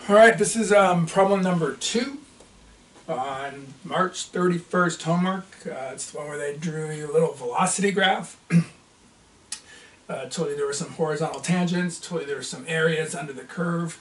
All right, this is problem number 2 on March 31st homework. It's the one where they drew you a little velocity graph. Told you there were some horizontal tangents, told you there were some areas under the curve.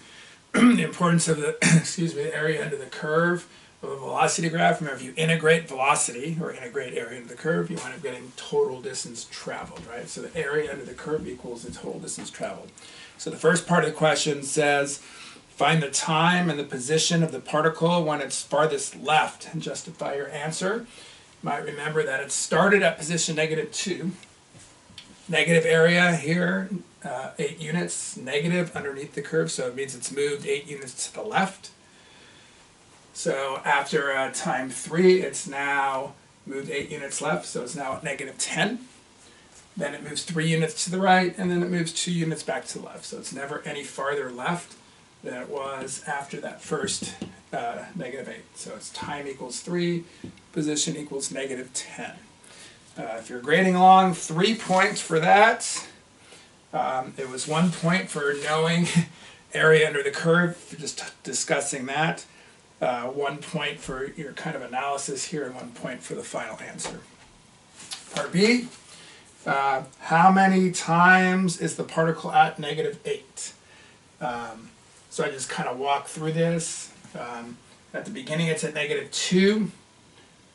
The importance of the, the area under the curve of a velocity graph. Remember, if you integrate velocity or integrate area under the curve, you wind up getting total distance traveled, right? So the area under the curve equals the total distance traveled. So the first part of the question says, find the time and the position of the particle when it's farthest left and justify your answer. You might remember that it started at position -2. Negative area here, 8 units, negative underneath the curve, so it means it's moved 8 units to the left. So after time 3, it's now moved 8 units left, so it's now at -10. Then it moves 3 units to the right, and then it moves 2 units back to the left. So it's never any farther left than it was after that first -8. So it's time equals 3, position equals -10. If you're grading along, 3 points for that. It was 1 point for knowing area under the curve, just discussing that. 1 point for your kind of analysis here, and 1 point for the final answer. Part B, how many times is the particle at -8? So I just kind of walk through this. At the beginning it's at -2.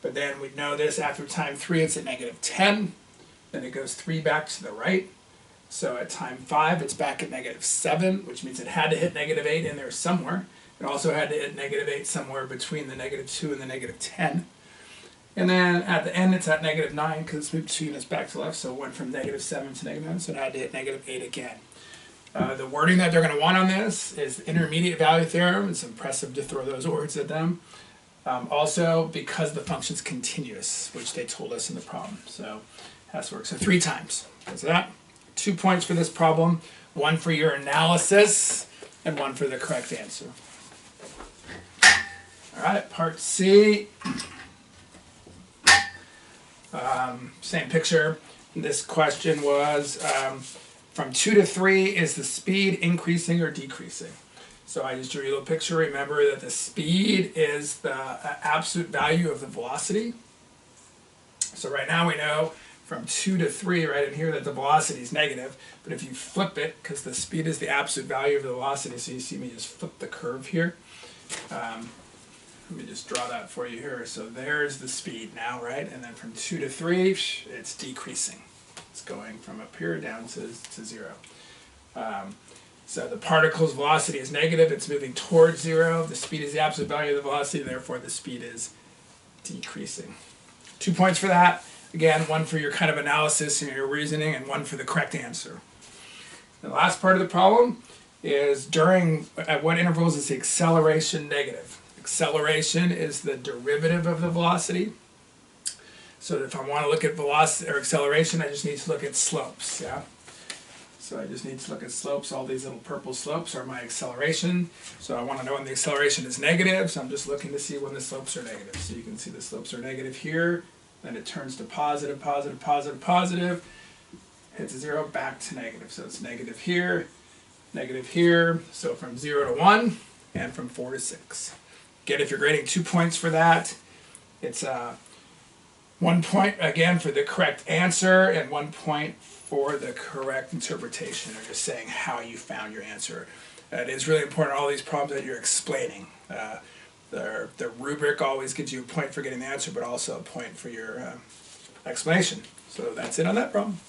But then we know this, after time 3 it's at -10, then it goes 3 back to the right. So at time 5 it's back at -7, which means it had to hit -8 in there somewhere. It also had to hit -8 somewhere between the -2 and the -10. And then at the end it's at -9 because it's moved 2 units back to the left, so it went from -7 to -9, so it had to hit -8 again. The wording that they're going to want on this is the intermediate value theorem. It's impressive to throw those words at them. Also, because the function's continuous, which they told us in the problem. So it has to work. So 3 times. That's that. 2 points for this problem. 1 for your analysis, and 1 for the correct answer. All right, part C. Same picture. This question was, from 2 to 3, is the speed increasing or decreasing? So I just drew you a little picture. Remember that the speed is the absolute value of the velocity. So right now we know from 2 to 3, right in here, that the velocity is negative. But if you flip it, because the speed is the absolute value of the velocity, so you see me just flip the curve here. Let me just draw that for you here. So there's the speed now, right? And then from 2 to 3, it's decreasing. It's going from up here down to 0. So the particle's velocity is negative, it's moving towards 0. The speed is the absolute value of the velocity, therefore the speed is decreasing. 2 points for that. Again, 1 for your kind of analysis and your reasoning, and 1 for the correct answer. The last part of the problem is at what intervals is the acceleration negative? Acceleration is the derivative of the velocity. So if I want to look at velocity or acceleration, I just need to look at slopes, yeah? So I just need to look at slopes. All these little purple slopes are my acceleration. So I want to know when the acceleration is negative, so I'm just looking to see when the slopes are negative. So you can see the slopes are negative here, then it turns to positive, positive, positive, positive, hits 0, back to negative. So it's negative here, so from 0 to 1, and from 4 to 6. Again, if you're grading 2 points for that, it's 1 point, again, for the correct answer, and 1 point for the correct interpretation, or just saying how you found your answer. It is really important, all these problems that you're explaining. The rubric always gives you a point for getting the answer, but also a point for your explanation. So that's it on that problem.